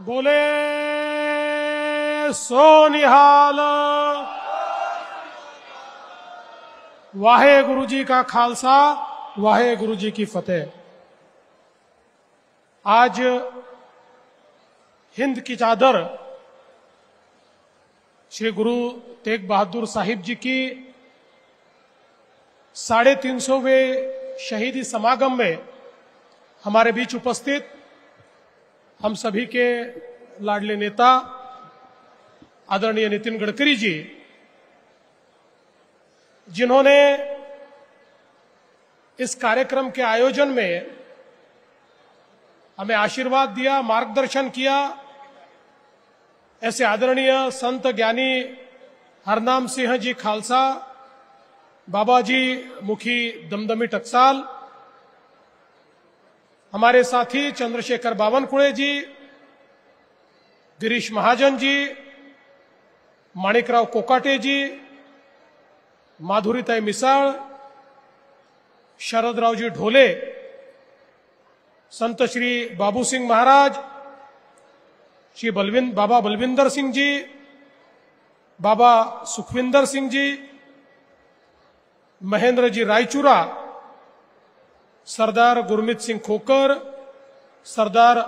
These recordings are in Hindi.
बोले सो निहाल। वाहे गुरु जी का खालसा, वाहे गुरु जी की फतेह। आज हिंद की चादर श्री गुरु तेग बहादुर साहिब जी की 350वें शहीदी समागम में हमारे बीच उपस्थित हम सभी के लाडले नेता आदरणीय नितिन गडकरी जी, जिन्होंने इस कार्यक्रम के आयोजन में हमें आशीर्वाद दिया, मार्गदर्शन किया, ऐसे आदरणीय संत ज्ञानी हरनाम सिंह जी खालसा, बाबा जी मुखी दमदमी टकसाल, हमारे साथी चंद्रशेखर बावनकुळे जी, गिरीश महाजन जी, माणिकराव कोकाटे जी, माधुरीताई मिसाळ, शरदरावजी ढोले, संत श्री बाबू सिंह महाराज, श्री बाबा बलविंदर सिंह जी, बाबा सुखविंदर सिंह जी, महेंद्र जी रायचूरा, सरदार गुरमीत सिंह खोकर, सरदार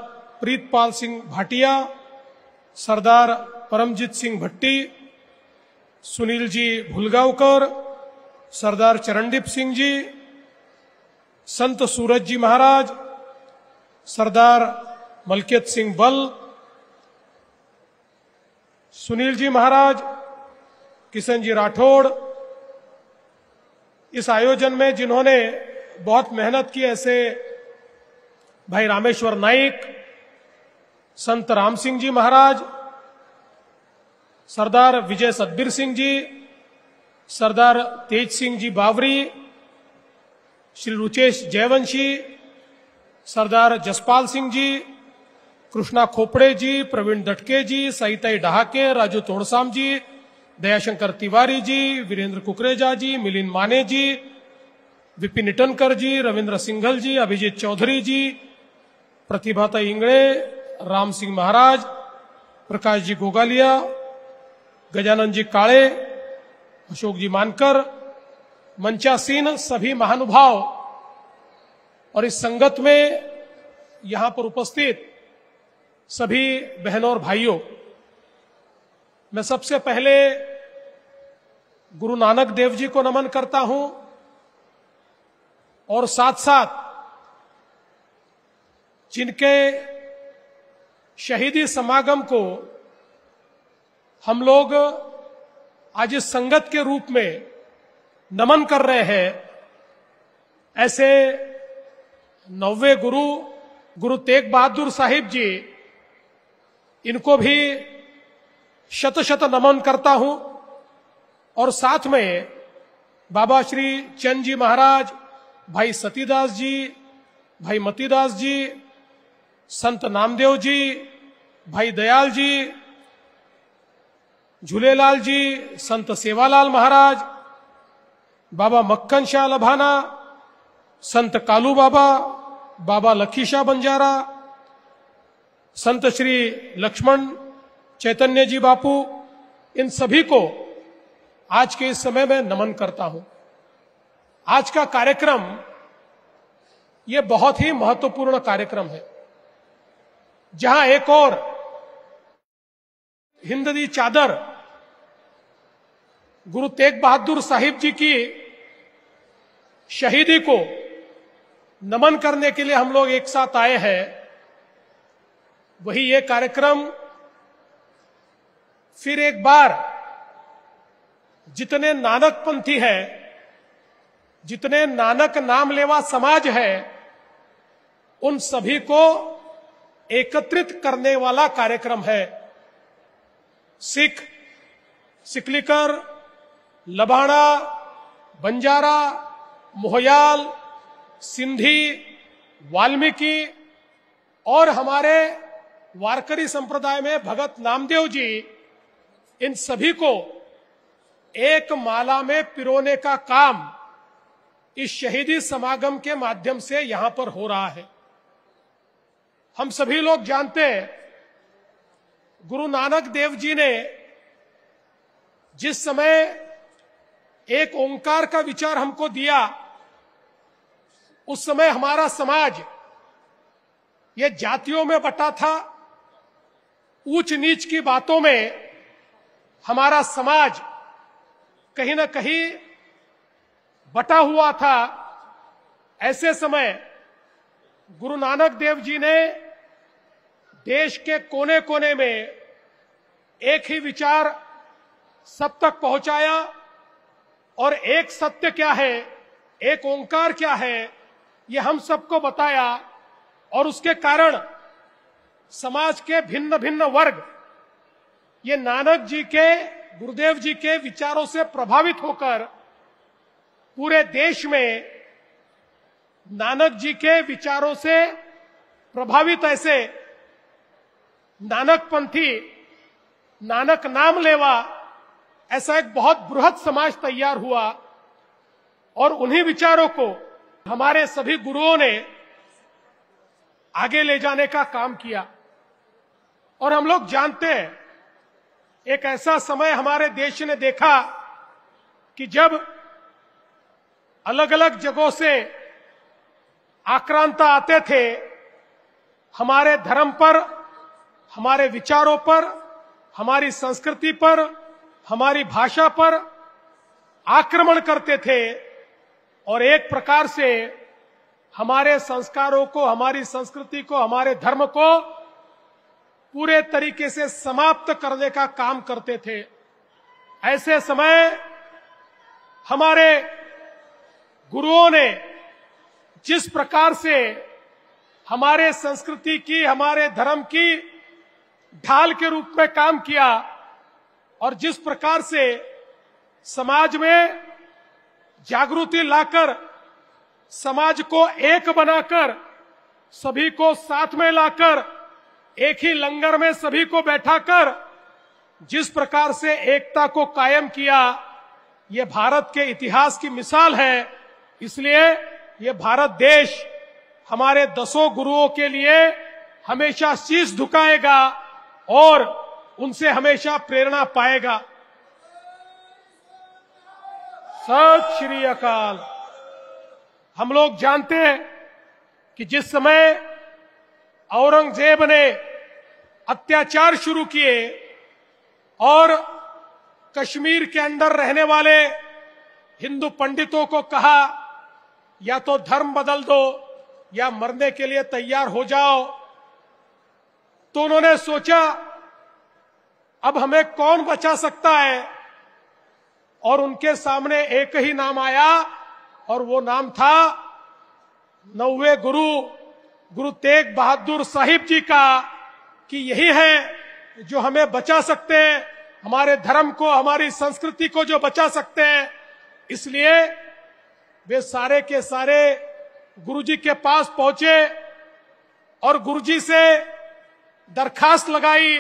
प्रीतपाल सिंह भाटिया, सरदार परमजीत सिंह भट्टी, सुनील जी भुलगावकर, सरदार चरणदीप सिंह जी, संत सूरज जी महाराज, सरदार मलकियत सिंह बल, सुनील जी महाराज, किशन जी राठौड़, इस आयोजन में जिन्होंने बहुत मेहनत की, ऐसे भाई रामेश्वर नाइक, संत राम सिंह जी महाराज, सरदार विजय सतबीर सिंह जी, सरदार तेज सिंह जी बावरी, श्री रुचेश जयवंशी, सरदार जसपाल सिंह जी, कृष्णा खोपड़े जी, प्रवीण दटके जी, सईताई डहाके, राजू तोड़साम जी, दयाशंकर तिवारी जी, वीरेंद्र कुकरेजा जी, मिलिंद माने जी, विपिन इटनकर जी, रविंद्र सिंघल जी, अभिजीत चौधरी जी, प्रतिभाताई इंगड़े, राम सिंह महाराज, प्रकाश जी गोगालिया, गजानन जी काळे, अशोक जी मानकर, मंचासीन सभी महानुभाव और इस संगत में यहां पर उपस्थित सभी बहनों और भाइयों, मैं सबसे पहले गुरु नानक देव जी को नमन करता हूं और साथ साथ जिनके शहीदी समागम को हम लोग आज इस संगत के रूप में नमन कर रहे हैं, ऐसे 9वें गुरु तेग बहादुर साहिब जी, इनको भी शत शत नमन करता हूं और साथ में बाबा श्री चंद जी महाराज, भाई सतीदास जी, भाई मतीदास जी, संत नामदेव जी, भाई दयाल जी, झूलेलाल जी, संत सेवालाल महाराज, बाबा मक्खन शाह लभाना, संत कालू बाबा, बाबा लखीशाह बंजारा, संत श्री लक्ष्मण चैतन्य जी बापू, इन सभी को आज के इस समय में नमन करता हूं। आज का कार्यक्रम ये बहुत ही महत्वपूर्ण कार्यक्रम है, जहां एक और हिंदी चादर गुरु तेग बहादुर साहिब जी की शहीदी को नमन करने के लिए हम लोग एक साथ आए हैं, वही ये कार्यक्रम फिर एक बार जितने नानकपंथी हैं, जितने नानक नाम लेवा समाज है, उन सभी को एकत्रित करने वाला कार्यक्रम है। सिख, सिकलीकर, लबाणा, बंजारा, मोहयाल, सिंधी, वाल्मीकि और हमारे वारकरी संप्रदाय में भगत नामदेव जी, इन सभी को एक माला में पिरोने का काम इस शहीदी समागम के माध्यम से यहां पर हो रहा है। हम सभी लोग जानते हैं गुरु नानक देव जी ने जिस समय एक ओंकार का विचार हमको दिया, उस समय हमारा समाज ये जातियों में बटा था, ऊंच नीच की बातों में हमारा समाज कहीं ना कहीं बटा हुआ था। ऐसे समय गुरु नानक देव जी ने देश के कोने कोने में एक ही विचार सब तक पहुंचाया, और एक सत्य क्या है, एक ओंकार क्या है, ये हम सबको बताया। और उसके कारण समाज के भिन्न भिन्न वर्ग ये नानक जी के, गुरुदेव जी के विचारों से प्रभावित होकर पूरे देश में नानक जी के विचारों से प्रभावित ऐसे नानकपंथी, नानक नाम लेवा, ऐसा एक बहुत बृहद समाज तैयार हुआ। और उन्हीं विचारों को हमारे सभी गुरुओं ने आगे ले जाने का काम किया। और हम लोग जानते हैं, एक ऐसा समय हमारे देश ने देखा कि जब अलग अलग जगहों से आक्रांता आते थे, हमारे धर्म पर, हमारे विचारों पर, हमारी संस्कृति पर, हमारी भाषा पर आक्रमण करते थे, और एक प्रकार से हमारे संस्कारों को, हमारी संस्कृति को, हमारे धर्म को पूरे तरीके से समाप्त करने का काम करते थे। ऐसे समय हमारे गुरुओं ने जिस प्रकार से हमारे संस्कृति की, हमारे धर्म की ढाल के रूप में काम किया, और जिस प्रकार से समाज में जागृति लाकर, समाज को एक बनाकर, सभी को साथ में लाकर, एक ही लंगर में सभी को बैठाकर जिस प्रकार से एकता को कायम किया, ये भारत के इतिहास की मिसाल है। इसलिए ये भारत देश हमारे 10 गुरुओं के लिए हमेशा शीश झुकाएगा और उनसे हमेशा प्रेरणा पाएगा। सत श्री अकाल। हम लोग जानते हैं कि जिस समय औरंगजेब ने अत्याचार शुरू किए और कश्मीर के अंदर रहने वाले हिंदू पंडितों को कहा, या तो धर्म बदल दो या मरने के लिए तैयार हो जाओ, तो उन्होंने सोचा अब हमें कौन बचा सकता है, और उनके सामने एक ही नाम आया, और वो नाम था 9वें गुरु तेग बहादुर साहिब जी का, कि यही है जो हमें बचा सकते हैं, हमारे धर्म को, हमारी संस्कृति को जो बचा सकते हैं। इसलिए वे सारे के सारे गुरुजी के पास पहुंचे और गुरुजी से दरखास्त लगाई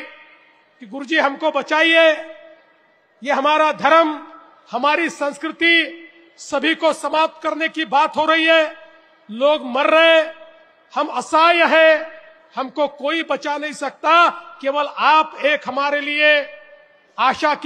कि गुरुजी हमको बचाइए, ये हमारा धर्म, हमारी संस्कृति सभी को समाप्त करने की बात हो रही है, लोग मर रहे, हम असहाय हैं, हमको कोई बचा नहीं सकता, केवल आप एक हमारे लिए आशा की